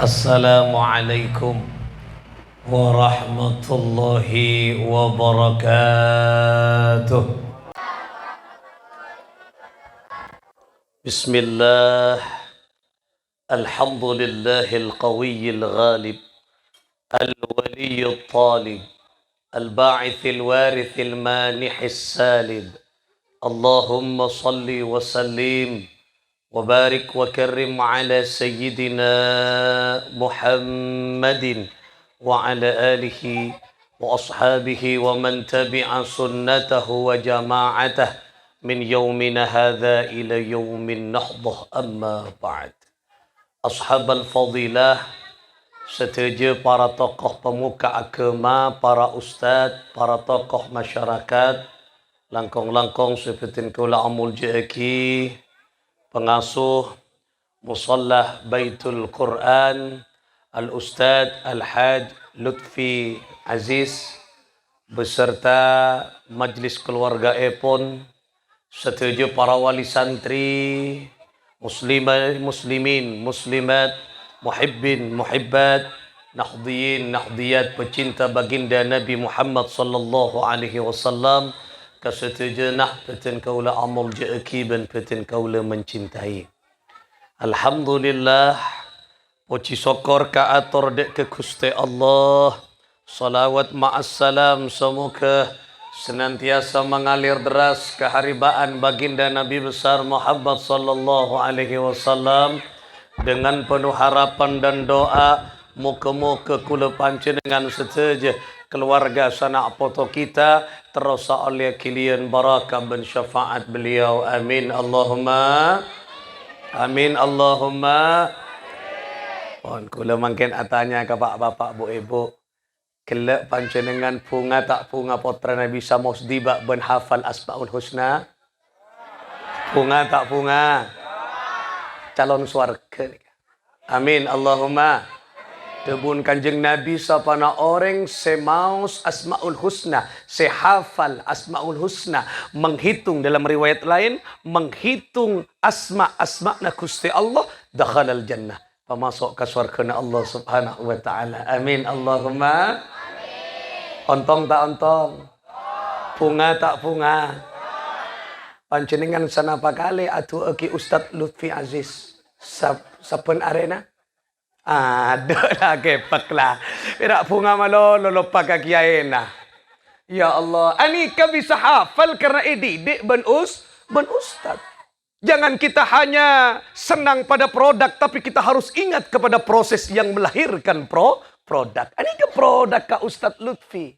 Assalamualaikum warahmatullahi wabarakatuh. Bismillah. Alhamdulillahil qawiyil ghalib, al-waliyil talib, al-ba'ithil warithil manihis salib. Allahumma salli wa sallim وبارك وكرم على سيدنا محمد وعلى آله وأصحابه ومن تبع سنته وجماعته من يومنا هذا إلى يوم النهضة أما بعد. أصحاب الفضيلة, setuju para tokoh pemuka agama, para ustaz, para tokoh masyarakat, langkong-langkong seperti kula amul jeki, pengasuh Musallah Baitul Quran Al-Ustadz Al-Haj Lutfi Aziz beserta majlis keluarga Epon, setuju para wali santri, muslimin, muslimat, muhibbin, muhibbat, nahdiyin, nahdiyat, pecinta baginda Nabi Muhammad sallallahu alaihi wasallam, kesetujuan peten kaula amal jeki ben peten kaula mencintai. Alhamdulillah, puji syukur ka atur dek ke Gusti Allah. Salawat ma'assalam semoga senantiasa mengalir deras keharibaan baginda Nabi besar Muhammad sallallahu alaihi wasallam dengan penuh harapan dan doa muka-muka kula panjenengan setuju keluarga sanak foto kita terasa oleh kalian barakah dan syafaat beliau. Amin Allahumma amin Allahumma. Pon kula mangken atanya ke pak bapak bu ibu, kelak panjenengan punga tak punga putra Nabi Samos dibak ben hafal asmaul husna, punga tak punga calon swarga. Amin Allahumma. Debun kanjeng Nabi sapana orang semaus asmaul husna, sehafal asmaul husna, menghitung dalam riwayat lain, menghitung asma-asma'na Gusti Allah, dakhalal jannah, pemasuk ke surga Allah subhanahu wa ta'ala. Amin Allahumma. Ontong tak ontong, punga tak punga. Panjenengan sanapa kali atu aki Ustadz Lutfi Aziz saben arena. Aduh lah kepek lah. Tidak bunga malo lolopak kakiain lah. Ya Allah, anika bisa hafal karena didik ben ustad. Jangan kita hanya senang pada produk, tapi kita harus ingat kepada proses yang melahirkan produk. Anika produk ka Ustaz Lutfi.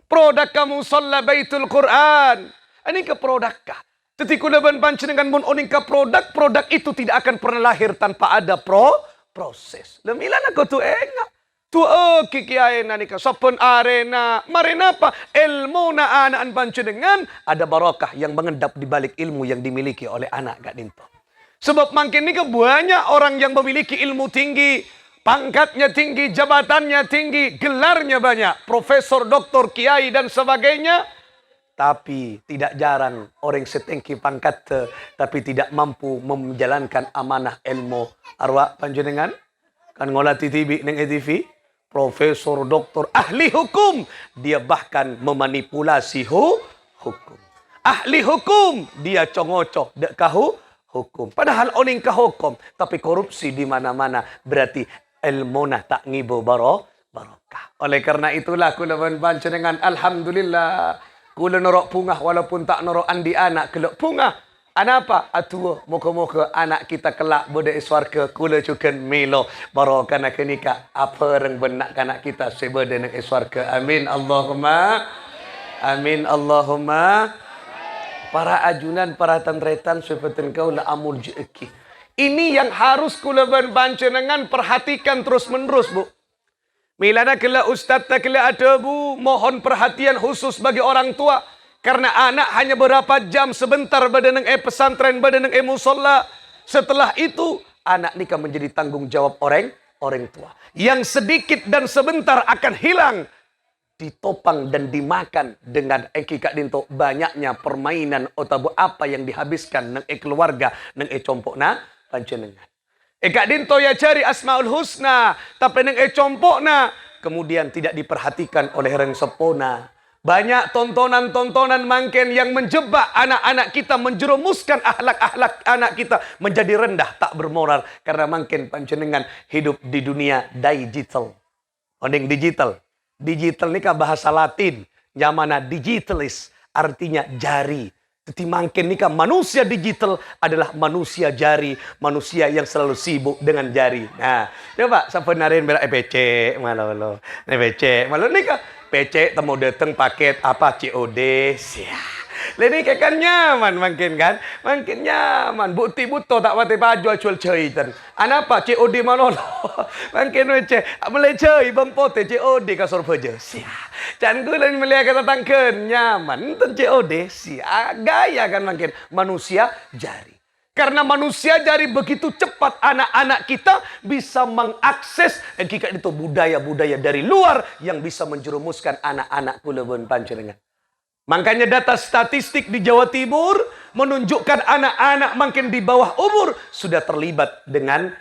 Produk ka Musallah Baitul Quran. Anika produk ka. Tetiku leban panjenengan mun onika produk itu tidak akan pernah lahir tanpa ada proses. Lemilan aku tu enggak. Tu kikiain nanika sopen arena. Marina apa? Ilmu na anaan panjenengan ada barakah yang mengendap di balik ilmu yang dimiliki oleh anak gak dinto. Sebab makin nika banyak orang yang memiliki ilmu tinggi, pangkatnya tinggi, jabatannya tinggi, gelarnya banyak, profesor, doktor, kiai dan sebagainya. Tapi tidak jarang orang setinggi pangkat tapi tidak mampu menjalankan amanah ilmu. Arwah panjenengan kan ngolati TV neng TV, profesor, doktor, ahli hukum, dia bahkan memanipulasi hukum. Ahli hukum, dia congocoh dek kahu hukum. Padahal oning ka hukum, tapi korupsi di mana-mana, berarti ilmu nah tak ngibu barokah. Oleh karena itulah kula panjenengan alhamdulillah kula norok pungah walaupun tak norok andi anak kelak pungah. Anapa? Atua moga-moga anak kita kelak bodai swarga kula juga melo barokah nak nikah apa reng benak anak kita sebeda nak swarga. Amin Allahumma. Amin Allahumma. Para ajunan, para tantretan seperti kau la amul jeki. Ini yang harus kula panjenengan perhatikan terus-menerus, Bu. Milana kela ustaz tak kela ada bu, mohon perhatian khusus bagi orang tua. Karena anak hanya berapa jam sebentar badan pesantren, badan musola. Setelah itu anak nikah menjadi tanggung jawab orang tua. Yang sedikit dan sebentar akan hilang, ditopang dan dimakan dengan kak dinto banyaknya permainan atau apa yang dihabiskan nang keluarga nang compok na panjenengan. Kak Dinto ya cari Asmaul Husna, tapi neng compokna, kemudian tidak diperhatikan oleh orang sepona. Banyak tontonan-tontonan mangken yang menjebak anak-anak kita, menjerumuskan akhlak-akhlak anak kita menjadi rendah, tak bermoral. Karena mangken panjenengan hidup di dunia digital. Ondeng digital. Digital ini kan bahasa Latin. Yang mana digitalis artinya jari. Jadi mangken nikah manusia digital adalah manusia jari, manusia yang selalu sibuk dengan jari. Nah, coba sebenarnya berak PC malu, PC malu nikah PC temu dateng paket apa COD sia. Lini kan nyaman makin kan, makin nyaman. Bukti buto tak pati baju jual cuitan. Apa COD malu makin wece, mulai cuy bang pote COD kasur peja sia. Can gue lagi melihat kata tangken nyaman, enten COD sia gaya kan makin manusia jari. Karena manusia jari begitu cepat anak-anak kita bisa mengakses itu budaya-budaya dari luar yang bisa menjerumuskan anak-anak kulebun panjenengan. Makanya data statistik di Jawa Timur menunjukkan anak-anak makin di bawah umur sudah terlibat dengan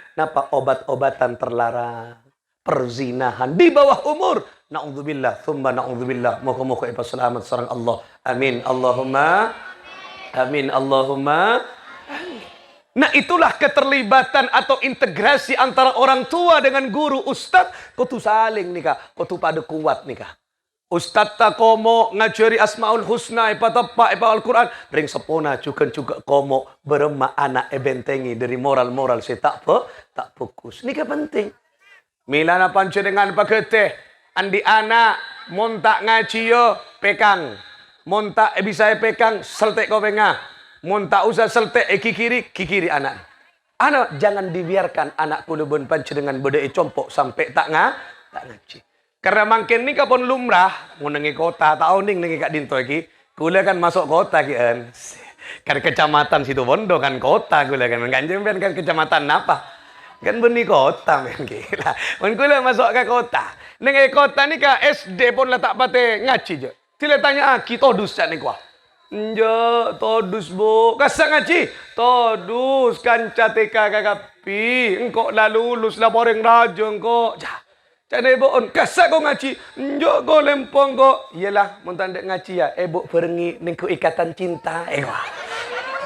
obat-obatan terlarang, perzinahan di bawah umur. Na'udzubillah, thumma na'udzubillah. Moga-moga ipa selamat sareng Allah. Amin. Allahumma amin. Allahumma amin. Nah itulah keterlibatan atau integrasi antara orang tua dengan guru ustadz. Kau tu saling nikah, kau tu pada kuat nikah. Ustadz tak komo ngajari Asmaul Husna ipa tepak ipa Al-Quran. Ring sepona juga komo berema anak bentengi dari moral-moral saya tak fokus. Nikah penting. Milana panjenengan pakete andi anak montak ngaji yo pekang. Montak bisa pekang seltek ko pengah. Montak usah seltek kikiri anak. Anak jangan dibiarkan anak kulubun panjenengan bedai compok sampai tak ngaji. Karena makin ni kapon lumrah ngunengi kota tahu ning nengi Kak Dinto iki kula kan masuk kota kian kan kecamatan situ Bondo kan kota kula kan jemben kan kecamatan apa kan beni kota men gila mun kula masuk ke kota nengi kota ni ka SD pun lah tak pate ngaji je tile tanya aki todus cak ni kuah njo todus bu kasa ngaji todus kan cateka kakapi engkau lah lulus lah boreng rajo engkau Cak ibu kasak kau ngaji, njok kau lempong kau. Iyalah, montan dek ngaji ya. Ibu perengi nengku ikatan cinta.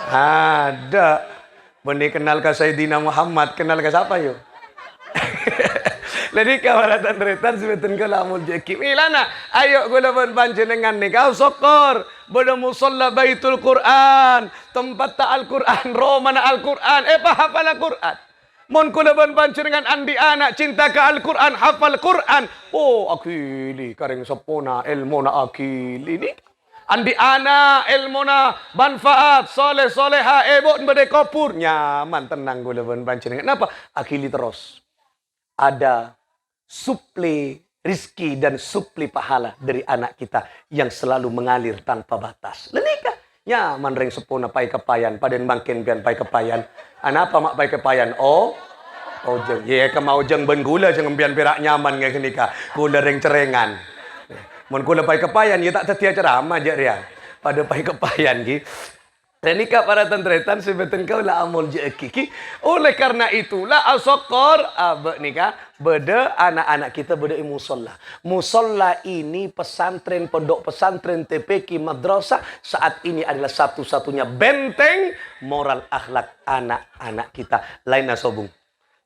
Ada. Benih kenal ke Sayyidina Muhammad, kenal ke siapa yuk? Jadi kawaratan retan sebetulnya kau lamul jeki. Milana, ayo gue lawan panjenengan nih. Kau sokor, bodoh musolla baitul Quran, tempat ta Al Quran, romana Al Quran. Hafal Al Quran. Mon kulaban panjenengan andi anak cinta ke Al-Quran, hafal Quran. Oh, akili, karing sepona, ilmona akili. Ini andi anak, ilmona, manfaat, soleh, soleha, ebon, badai kopur. Nyaman, tenang kulaban panjenengan. Kenapa? Akili terus. Ada supli rizki dan supli pahala dari anak kita yang selalu mengalir tanpa batas. Lenika. Nyaman ring sepuna pai kepayan, paden bangkin pian pai kepayan. Apa mak pai kepayan? Ojeng. Ye kemau ojeng ben gula jangan pian perak nyaman ngai kenika. Gula ring cerengan. Mun gula pai kepayan ye tak tetia ceramah je ria. Pada pai kepayan ki. Renika para tentretan sebeten kau lah amul je kiki. Oleh karena itulah asokor abe nikah beda anak-anak kita beda musolla. Musolla ini pesantren pondok pesantren TPQ madrasah saat ini adalah satu-satunya benteng moral akhlak anak-anak kita. Lain asobung.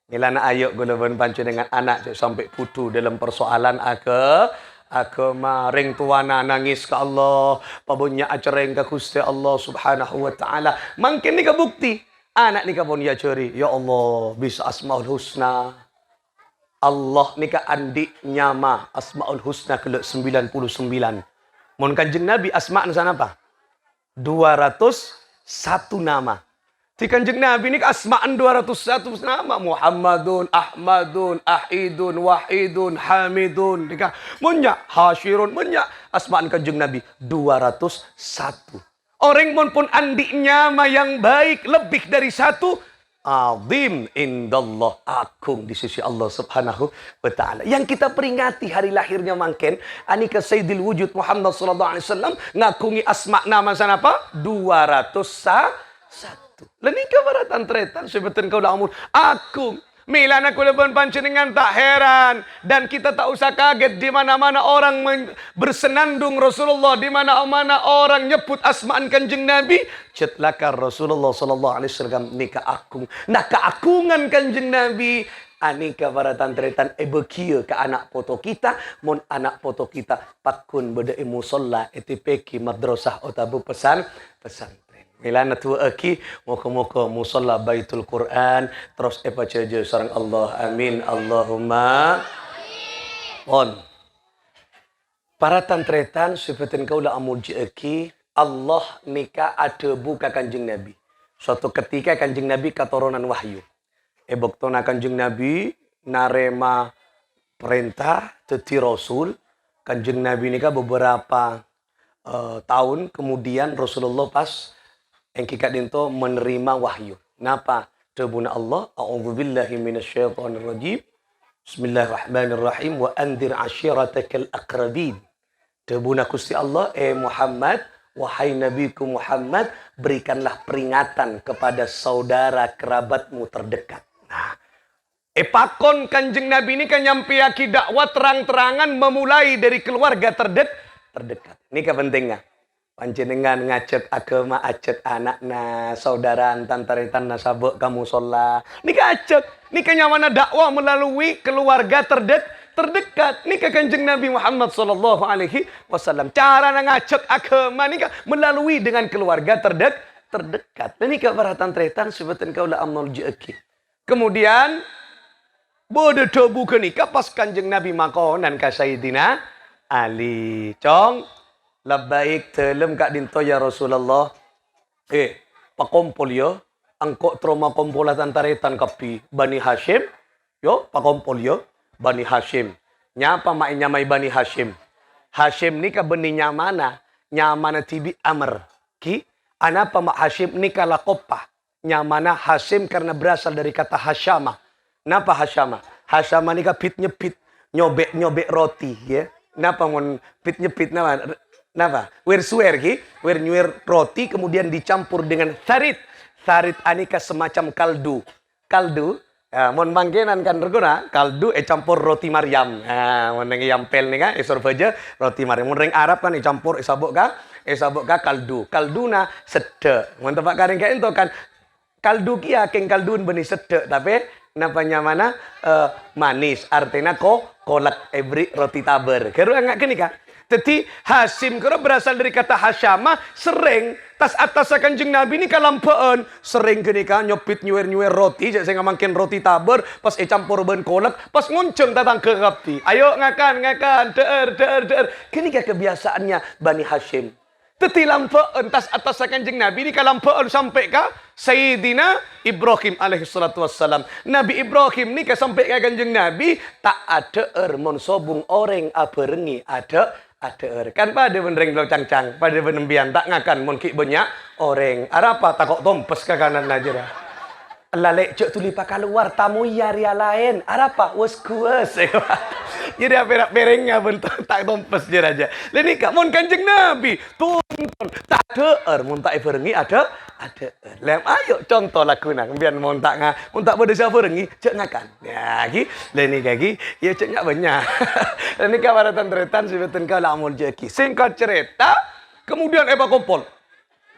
Milana ayo gulaban pancu dengan anak sampai putu dalam persoalan agama ring tuana nangis ke Allah pabunya acereng ke Gusti Allah Subhanahu wa taala mungkin ni bukti anak ni pun ya ceri ya Allah bisa Asmaul Husna Allah ni andi nyama Asmaul Husna ke 99 mun kanjeng Nabi asma sana apa 201 nama di kanjeng Nabi ini asma'an 201 nama. Muhammadun, Ahmadun, Ahidun, Wahidun, Hamidun. Munyak, Hasyirun, munyak. Asma'an kanjeng Nabi 201. Orang pun andi nyama yang baik lebih dari satu. Azim indallah. Agung di sisi Allah subhanahu wa ta'ala. Yang kita peringati hari lahirnya mangken. Anika Sayyidil Wujud Muhammad sallallahu alaihi wasallam. Ngakungi asma' nama sana apa? 201. tu. Lani kabaratan tretan sebetul kau dah amun. Aku Milan aku leban panjenengan tak heran dan kita tak usah kaget di mana-mana orang bersenandung Rasulullah, di mana-mana orang nyebut asmaan Kanjeng Nabi. Cetlakar Rasulullah sallallahu alaihi wasallam nika akung. Nah keakungan Kanjeng Nabi anika baratan tretan ebekia ke anak foto kita, mon anak foto kita pakun beda musolla etipeki madrasah otabu pesan. Milana tua aki moga-moga musalla Baitul Quran terus baca je sareng Allah amin Allahumma on para tantretan sifatin kaula amuji aki Allah nika ada buka Kanjeng Nabi suatu ketika Kanjeng Nabi katurunan wahyueboktona Kanjeng Nabi narema perintah teti rasul Kanjeng Nabi nika beberapa tahun kemudian Rasulullah pas engkikat dinto menerima wahyu. Napa? Tebuna Allah. A'udzubillahi minasyaitonir rajim. Bismillahirrahmanirrahim. Wa anzir ashiratakal aqrabin. Tebuna Gusti Allah, Muhammad, wahai nabiku Muhammad, berikanlah peringatan kepada saudara kerabatmu terdekat. Nah, pakon Kanjeng Nabi ini kan nyampiaki dakwah terang-terangan memulai dari keluarga terdekat. Ini kepentingan. Panjenengan ngajak agama, ajak anakna, saudara tantaritan nasabuk kamu sholat. Ini ajak, ini kenyamanan dakwah melalui keluarga terdekat. Ini Kanjeng Nabi Muhammad sallallahu alaihi wasallam. Cara ngajak agama ini melalui dengan keluarga terdekat. Ini para tantaritan sebetulnya kaulah amnul jeki. Kemudian bodoh dobu kenika pas Kanjeng Nabi makonan ka Sayyidina Ali. Cong. Labbaik telem kak dinto ya Rasulullah. Pakompol yo. Angkok trauma kompolatan taretan kapi Bani Hashim. Yo, pakompol yo. Bani Hashim. Nyapa nyamai Bani Hashim. Hashim ni ka beni nyamana. Nyamana tibi amr. Ki. Anapa mak Hashim ni ka lakopa. Nyamana Hashim karena berasal dari kata Hashama. Napa Hashama? Hashama ni ka pit nyepit. Nyobek roti. Ya. Napa mon pit nyepit nama? Napa? Suer nyuer roti kemudian dicampur dengan sarit. Sarit anika semacam kaldu. Mon bangkenan kan regona kaldu campur roti Maryam. Mon nang yampel nih kan sorbeja roti Maryam. Mon reng Arab kan campur sabuk ka kaldu. Kalduna sedek. Mon tempat karing kayak itu kan kaldu kia keng kaldun benih sedek tapi napanya mana manis artinya kolak every roti taber. Keru enggak kini kah? Jadi Hashim kira berasal dari kata Hashama sering tas atas Kanjeng Nabi ini kalampaan sering kenika nyopit nyuer roti jadi saya ngamakin roti tabur pas campur ben kolak pas nguncung datang ke kapti ayo ngakan der kenika kebiasaannya Bani Hashim teti lampaan tas atas Kanjeng Nabi ini kalampaan sampai ke Sayyidina Ibrahim alaihi salatu wassalam. Nabi Ibrahim ini sampai ke Kanjeng Nabi tak ada mon sobung orang aberengi ada kan pada benereng belau cang-cang pada benembian tak ngakan mungkin banyak orang apa takok tompes ke kanan aja dah lalek cek tuli pak keluar tamu ria lain apa was kuas jadi apa berengnya bentuk tak tompes je aja leni kak mon Kanjeng Nabi tonton tak ada mon tak berengi ada lem ayo contoh laku nang biar mon tak pada siapa berengi cek ngakan ya ki leni kaki ya cek nyak banyak leni kabaratan tretan sebetul kau lamul jeki singkat cerita kemudian kompol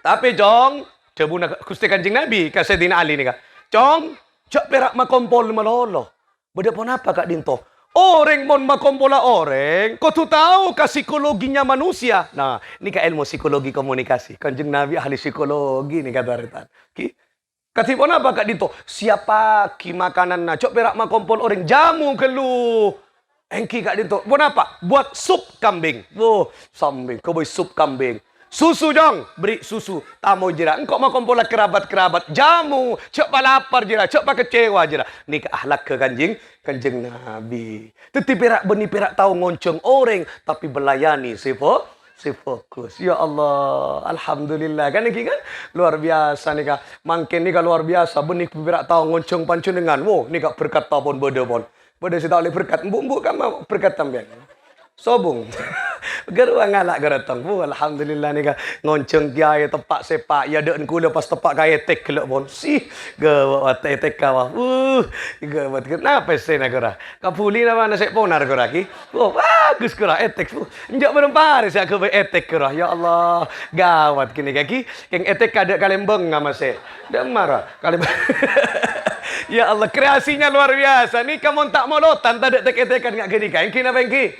tapi jong cebuna Gusti Kanjeng Nabi ka Sayyidina Ali ni kak Cong, cak perak makompol malolo. Beda pun apa kak Dinto? Orang mon makompola orang, kau tu tahu ke psikologinya manusia. Nah, ini ke ilmu psikologi komunikasi. Kanjeng Nabi ahli psikologi nih kata retan. Ki, kati pun apa kak Dinto? Siapa ki makanan na? Cak perak makompol orang jamu kelu. Engki kak Dinto. Pun apa? Buat sup kambing. Oh, sambing. Kau buat sup kambing. Susu dong, beri susu. Tamu jira. Engkau mau kumpulah kerabat-kerabat. Jamu. Cok lapar jira. Cok kecewa jira. Ini ke ahlak ke kanjeng Nabi. Tetapi perak benih perak tahu ngoncong orang. Tapi belayani si fokus. Ya Allah. Alhamdulillah. Kan ini kan luar biasa nih kak. Mungkin nih kak luar biasa. Benih perak tahu ngoncong pancun dengan. Wow. Nih kak berkat pun bodoh pun. Bodoh si tak boleh berkat. Mbuk kan mau berkat tambian. Sobung. Geruang ngalak geratang. Alhamdulillah ni ka ngonceng kiai tepak sepak ya deun kula pas tepak gaya tek kelok bon. Si gawat tek kawah. Gawat kenapa sen agora. Kapuli na mana sek ponar gora ki. Oh bagus gora etek. Njak berempar sak ke etek gora. Ya Allah. Gawat kini kaki. Keng etek kada kalembeng ngama se. Demar kalembeng. Ya Allah, kreasinya luar biasa. Nih kamu tak molotan, tak ada tek-tekan nggak gini kan? Kina bengki?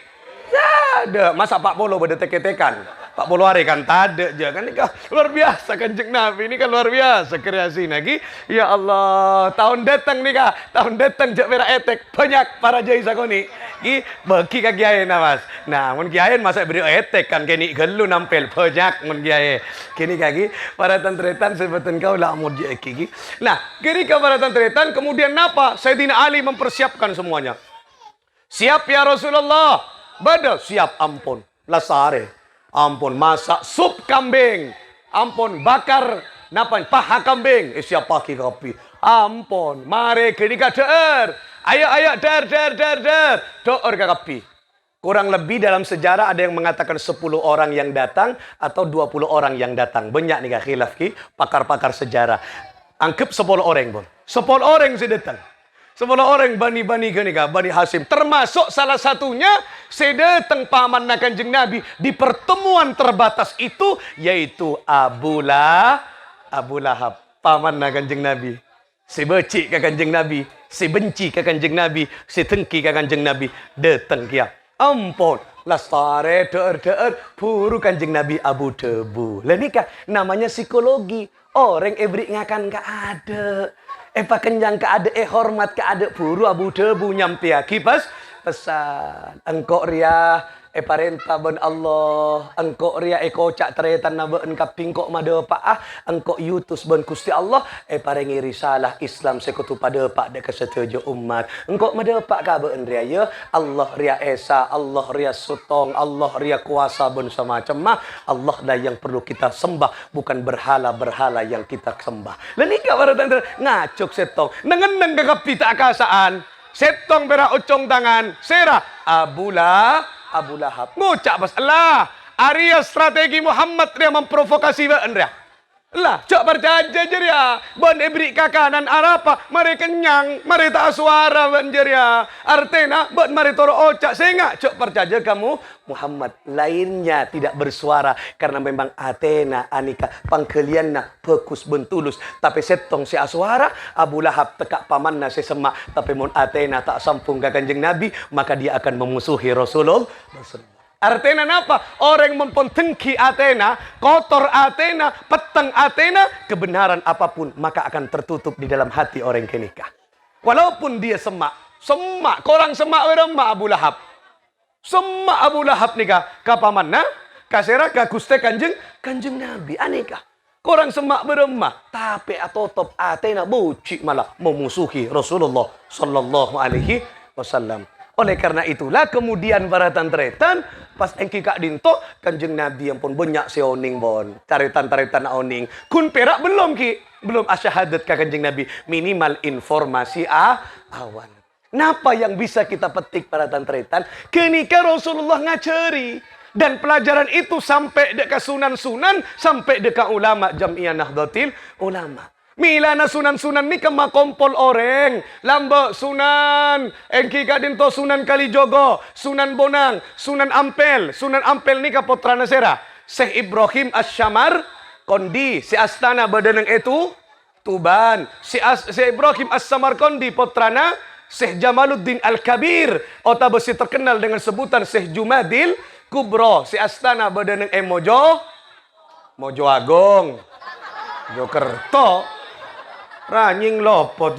Ya ada. Masa Pak Polo pada tek-tekan? Pak Polo hari kan tak ada je kan? Ini kan luar biasa Kanjeng Nabi. Ini kan luar biasa kreasi lagi. Ya Allah, tahun datang nih kah? Tahun datang jak merah etek banyak para jai sakoni. Ki bagi ka kiai mas. Nah, mun kiai masa beri etek kan kini gelu nampel banyak mun kiai. Kini kaki para tantretan sebetulnya kau lah mau kiki. Nah, kini ke para tantretan kemudian apa? Sayyidina Ali mempersiapkan semuanya. Siap ya Rasulullah. Bada siap ampun. Lasare. Ampun masak sup kambing. Ampun bakar napan paha kambing. Siapa ki kopi. Ampun, mari kini ka der. Ayo der. Doer ka kopi. Kurang lebih dalam sejarah ada yang mengatakan 10 orang yang datang atau 20 orang yang datang. Banyak nih kak khilaf ki pakar-pakar sejarah. Anggap 10 orang, bon. 10 orang sih datang. 10 orang bani-bani gini kak, Bani Hasim. Termasuk salah satunya sedatang paman Kanjeng Nabi di pertemuan terbatas itu yaitu Abu Lahab, paman Kanjeng Nabi. Si becik ke Kanjeng Nabi, si benci ke Kanjeng Nabi, si tengki ke Kanjeng Nabi, datang kia. Ampun, lastare der puru Kanjeng Nabi Abu Debu. Lah nikah namanya psikologi. Orang ebrik ngakan ka ada. Pak kenjang ka ada, hormat ka ada puru Abu Debu nyampe kipas pesan. Engkau ria parenta ben Allah, engkau ria kocak teretan na ben kaping kok made pak engkau yutus ben Gusti Allah parengi risalah Islam sekutu pada pak dek setuju umat. Engkau made pak ka ben ria ya Allah ria esa, Allah ria sutong, Allah ria kuasa ben semacam mah. Allah dah yang perlu kita sembah, bukan berhala-berhala yang kita sembah. Lah nika para tante ngacuk setong nengeneng ke kapita akasaan. Setong bera ucong tangan, serah Abu Lahab. Ngucap bas Allah. Arya strategi Muhammad dia memprovokasi Andrea. Lah, cok percaya ya. Bon ebri kakanan arapa, mari kenyang, mari tak suara banjir ya. Artena, bon mari toro ocak sehingga cok percaya kamu Muhammad lainnya tidak bersuara karena memang Athena anika pangkelianna fokus bentulus tapi setong si aswara Abu Lahab tekak pamanna si semak tapi mun Athena tak sampung ke Kanjeng Nabi maka dia akan memusuhi Rasulullah. Athena napa? Orang mempontengki Athena, kotor Athena, peteng Athena, kebenaran apapun maka akan tertutup di dalam hati orang kenikah. Walaupun dia semak, korang semak beremmak Abu Lahab. Semak Abu Lahab nikah, kapamanna, kasera ka Gusti Kanjeng Nabi aneka. Korang semak beremmak, tapi atotop Athena buci malah memusuhi Rasulullah sallallahu alaihi wasallam. Oleh karena itulah kemudian para tantretan pas engki kak dinto Kanjeng Nabi yang pun banyak seoning bon taretan oning kun perak belum asyahadat ka Kanjeng Nabi minimal informasi awan. Napa yang bisa kita petik para tantretan kenika Rasulullah ngaceri dan pelajaran itu sampai dekat sunan-sunan sampai dekat ulama Jamiah Nahdlatul Ulama. Milana sunan-sunan ni kema kompol orang. Lambok sunan. Engki kadinto sunan Kalijogo. Sunan Bonang. Sunan Ampel. Sunan Ampel ni ka Putra Nasera. Syekh Ibrahim As-Syamar. Kondi. Si Astana Badanang itu. Tuban. Si Ibrahim As-Samar Kondi. Putrana. Syekh Jamaluddin Al-Kabir. Otabesi terkenal dengan sebutan Syekh Jumadil Kubro. Si Astana Badanang Mojo Agung. Jokerto. Ranying lopot.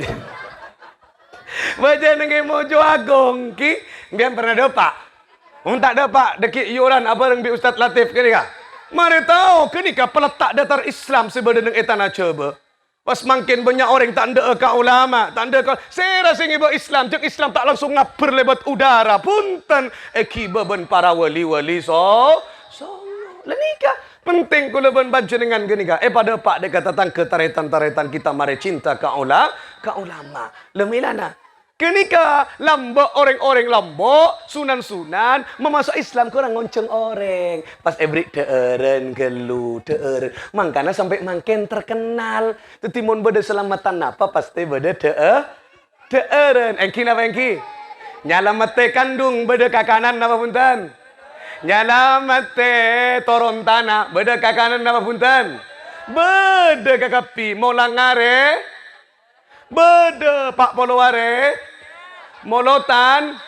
Baca dengan Mojo Agung ki, nggak pernah dapat. Tak dapat deki iuran apa yang bi Ustaz Latif kini kah? Mari tahu kini kah peletak datar Islam sebenarnya etana coba. Pas makin banyak orang tak ada ke ulama, tak ada ke saya rasa ibu Islam, cek Islam tak langsung ngapur lewat udara. Punten beban para wali-wali so lenika. Penting kula ben baca dengan gini ka. Pada pak dek kata tentang ketaretan-taretan kita mari cinta ka ulama. Lemilana. Kenika lambok orang-orang lambok, sunan-sunan memasuk Islam kurang ngonceng orang. Pas ebrik teeren gelu teeren. Mangkana sampai mangken terkenal. Tetimun beda selamatan apa pasti beda teeren. Engki napa engki? Nyalamate kandung beda kakanan napa punten? Nyalamate torontana beda kakanan napa punten? Beda kakapi molangare. Beda Pak Poloware molotan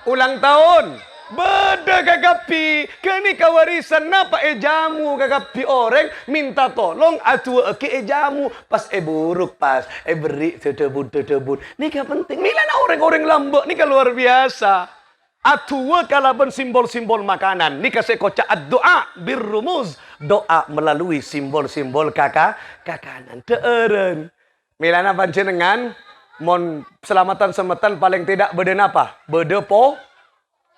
ulang tahun beda kagapi kini kawarisan napa jamu kagapi orang minta tolong atu ke jamu pas buruk pas beri tedebut nika penting milana orang-orang lambok nika luar biasa atu kalaban simbol-simbol makanan nika sekocak doa birrumuz doa melalui simbol-simbol kakanan teeren milana panjenengan mon selamatan semetan paling tidak beda apa? Beda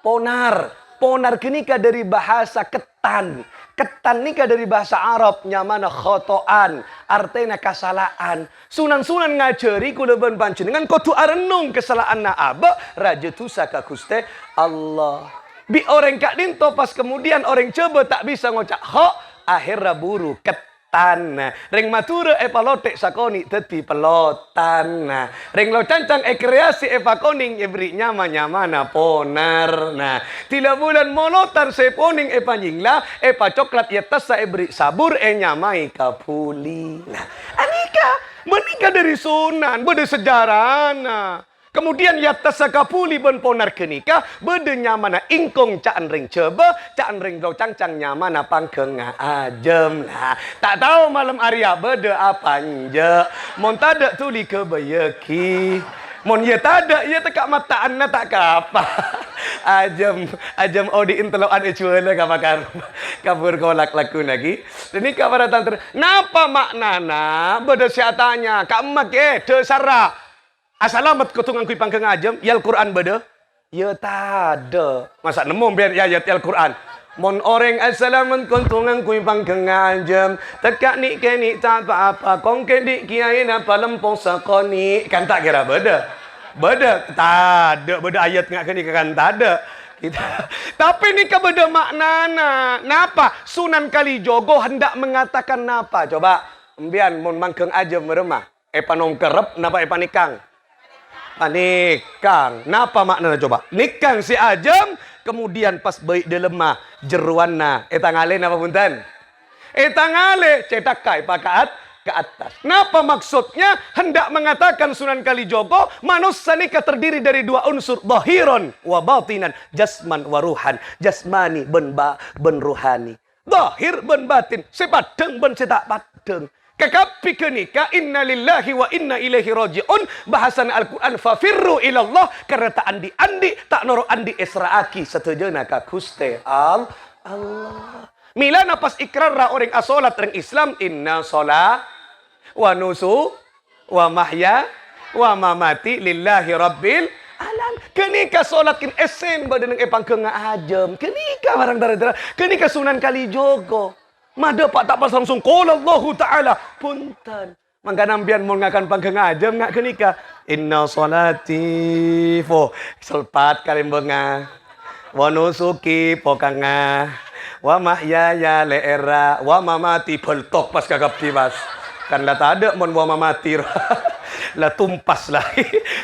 ponar. Ponar kenika dari bahasa ketan. Ketan nika dari bahasa Arab nyamana khotoan. Artinya kesalahan. Sunan-sunan ngajari kuleban panjenengan kudu arenung kesalahan na aba raja tusaka Guste Allah. Bi orang kak dinto pas kemudian orang coba tak bisa ngocak ho akhirnya buru ketan. Ring matura palotek sakoni teti pelotan. Ring lo cancang kreasi koning beri nyama na ponar. Tila bulan molotan seponing panyingla coklat tasa beri sabur nyamai kapuli. Anika menikah dari sunan beda sejarah. Kemudian tasa kapuli ben ponar kenika beda nyamana ingkong caan ring coba caan ring lo cangcang nyamana pangkeng ajem. Tak tahu malam Arya beda apa nje mon tada tuli kebayaki mon ya tada ya tekak mataan na tak apa ajem odi inteloan cuela kamakar kabur kolak laku lagi ini kabar tanter napa maknana beda siatanya kak emak desara asalamat kutungan kui pangkeng ajem yal Quran beda ya tada masa nemu biar ayat yal Quran mon orang asalamat kutungan kui pangkeng ajem tekak ni keni tak apa kong kedi kiai na palempong sakoni kan tak kira beda tada beda ayat ngak keni kan tada kita tapi ni beda maknana napa Sunan Kalijogo hendak mengatakan napa coba mbian mon mangkeng ajem meremah panong kerep napa panikang nikang. Napa maknanya coba? Nikang si ajem, kemudian pas baik dilemah jeruanna. Etangale napa punten? Etangale cetak kai pakaat ke atas. Napa maksudnya? Hendak mengatakan Sunan Kalijogo manusia nikah terdiri dari dua unsur zahiron wa batinan, jasman wa ruhan. Jasmani ben ruhani. Zahir ben batin, sepadeng ben setak padeng. Kekapi kenika inna lillahi wa inna ilaihi raji'un bahasan Al-Quran fafirru ilallah karena tak andi tak noro andi israaki setujana ka Guste Allah milana pas ikrar orang asolat orang Islam inna sholat wa nusu wa mahya wa mamati lillahi rabbil alam kenika solat kin esen badan pangkeng ajem kenika barang dara kenika Sunan Kalijogo mada pak tak pas langsung qala Allah Ta'ala punten mangga nambian mun ngakan pangkeng ajem ngak kenika inna sholati fo selpat kalimbenga wa nusuki pokangah wa mahyaya leera wa mamati beltok pas kagap tiwas kan lah tak ada mun wa mamati lah tumpas lah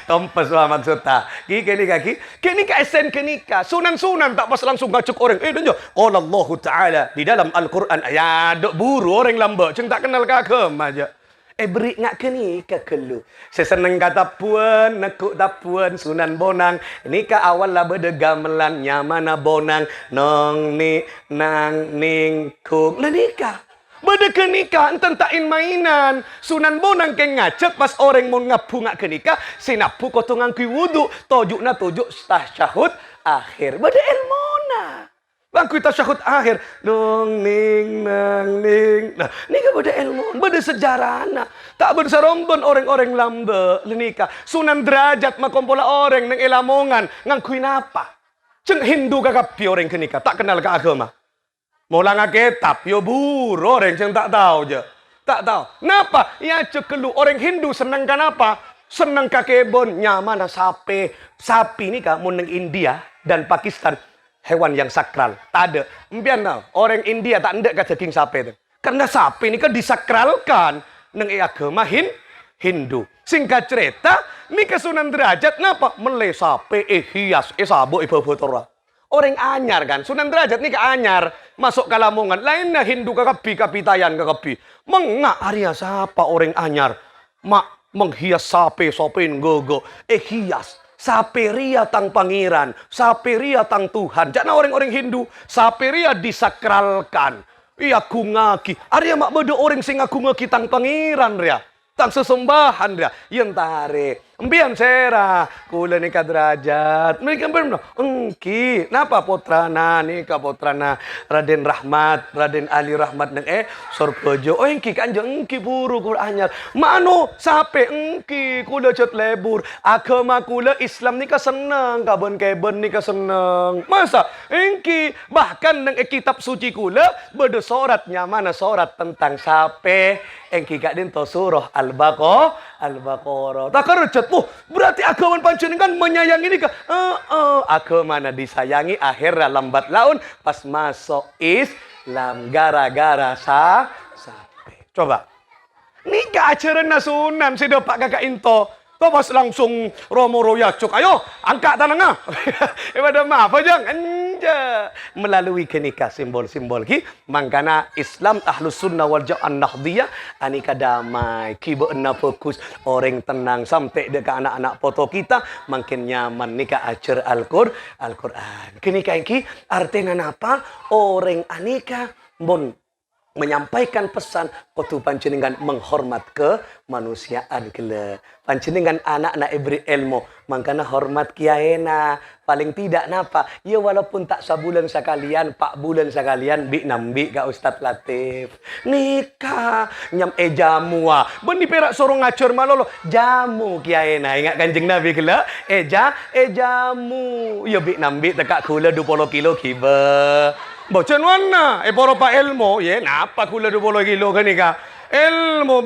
tumpas lah maksudnya kini ka esen kenika sunan-sunan tak pas langsung ngacuk orang dan qala Allah Ta'ala di dalam Al-Quran ya dok buru orang lamba ceng tak kenal kagem aja beri ngak kenika kelu seseneng kata puan nekuk tapuan Sunan Bonang nikah awal lah beda gamelan nyamana bonang nong ni nang ning kung lah nikah beda kenika tentain mainan Sunan Bonang ke ngacet pas orang mau ngapu ngak kenika sinapu kotongan kui wudu tojuk na tojuk tasyahud akhir beda ilmona bangku tasyahud akhir dong ning nang ning nah nika beda ilmu beda sejarahna tak bersarombon orang-orang lambe lenika Sunan Derajat makompola orang nang elamongan ngangkuin apa ceng Hindu kagak pi orang kenika tak kenal ke agama Molang kitab, yo buru orang yang tak tahu je. Tak tahu. Kenapa? Ya cekelu orang Hindu senang kan apa? Seneng kakebon, nyaman sapi. Sapi ini kamu neng India dan Pakistan hewan yang sakral. Tak ada. Mbian orang India tak ada daging sapi itu. Karena sapi ini kan disakralkan neng agama Hindu. Singkat cerita, ini Sunan Derajat napa mele sapi hias sabuk ibu tora. Orang anyar kan, Sunan Derajat ini ke anyar masuk ke Lamongan. Lainnya Hindu kekapi kapitayan kekapi. Mengak Arya siapa orang anyar? Mak menghias sapi gogo hias. Sapi ria tang pangeran, sapi ria tang Tuhan. Jangan orang-orang Hindu, sapi ria disakralkan. Iya kungaki. Arya mak bodo orang sing ngaki tang pangeran ria. Tang sesembahan dia yang tarik embian sera kula nikah derajat mereka benar engki napa potrana nikah potrana Raden Rahmat Raden Ali Rahmat neng Sorpojo engki kanjeng engki buru kula anyar mano sape engki kula cet lebur agama kula Islam nikah seneng kabon keben nikah seneng masa engki bahkan neng kitab suci kula beda soratnya mana sorat tentang sape engki gak dinto surah Al-Baqarah. Tak kerjat, berarti agama panjenengan menyayangi ini kah? Agama disayangi akhirnya lambat laun pas masuk Islam gara-gara sapi. Coba. Nikah ajaran Sunan sida Pak Kakak Into. Pas langsung Romo Royacuk, ayo angkat tangan. Pada maaf aja anja melalui kenikah simbol-simbol ki mangkana Islam Ahlus Sunnah wal Jamaah Nahdiyah anika damai ki beuna fokus orang tenang sampai dekat anak-anak foto kita makin nyaman nikah ajar Al-Qur'an. Kenikah ki artinya apa? Orang anika bon menyampaikan pesan waktu panjenengan menghormat ke manusiaan gila. Panjenengan anak nak ibri ilmu, makanya hormat kiaena. Paling tidak napa? Ya walaupun tak sebulan sekalian, 4 bulan sekalian bi nambi ka Ustaz Latif. Nikah nyam jamu benih perak sorong ngacur malolo jamu kiaena. Ingat Kanjeng Nabi gila? Jamu. Ya bi nambi tekak gula 20 kilo kiba. Bocen mana? Poro pa ilmu, ye napa kula 20 kilo kan ika? Ilmu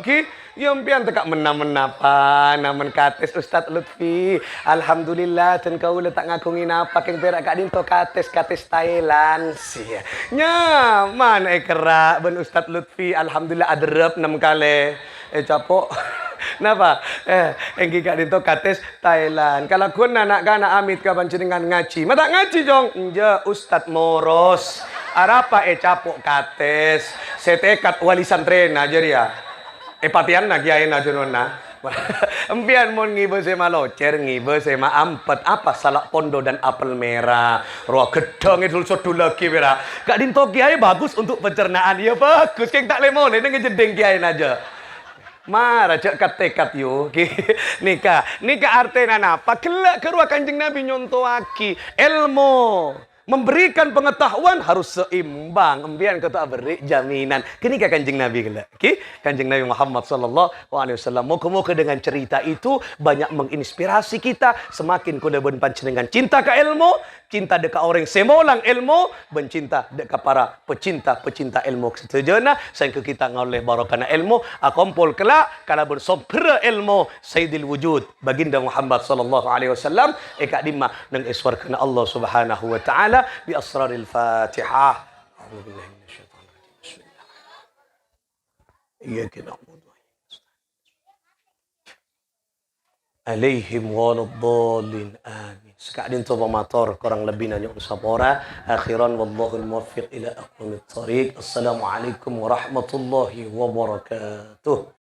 ki yang pian tekak menapa namen kates Ustaz Lutfi. Alhamdulillah dan kau letak ngagungin apa keng perak kak dinto kates Thailand sih. Nyaman kerak ben Ustaz Lutfi alhamdulillah adrep 6 kali. Capok. Napa? Engki kak dinto kates Thailand. Kalau kun anak kana amit ka panjenengan ngaji. Mata ngaji jong. Nja Ustaz Moros. Arapa capok kates. Setekat wali santren aja dia. Patian na kiai na junona. Empian mon ngibe sema locer ngibe sema ampet apa salak pondo dan apel merah. Roh gedang itu sodu lagi merah. Kak dinto kiai bagus untuk pencernaan. Ya bagus. Keng tak lemon ini ngejedeng kiai aja. Marah cek kat yuk nikah artinya apa? Kelak keruah Kanjeng Nabi nyontoaki ilmu memberikan pengetahuan harus seimbang. Embian kata beri jaminan. Kini Kanjeng Nabi kelak. Kanjeng Nabi Muhammad sallallahu alaihi wasallam. Moga-moga dengan cerita itu banyak menginspirasi kita semakin kuda ben panjenengan cinta ke ilmu, cinta dekat orang semolang ilmu, bencinta dekat para pecinta ilmu setujana sehingga kita ngoleh barokana ilmu akompol kelak kalau bersopra ilmu Sayyidil Wujud baginda Muhammad sallallahu alaihi wasallam eka dimma nang iswarkana Allah Subhanahu wa taala bi asraril Fatihah. A'udzu billahi minasyaitonir rajim. Bismillah. Iyyaka na'budu wa iyyaka nasta'in. Alaihim waladdallin. Amin. Sekadin coba motor kurang lebih nanya usapora. Akhiran wallahul muwaffiq ila aqwamit thariq. Assalamualaikum warahmatullahi wabarakatuh.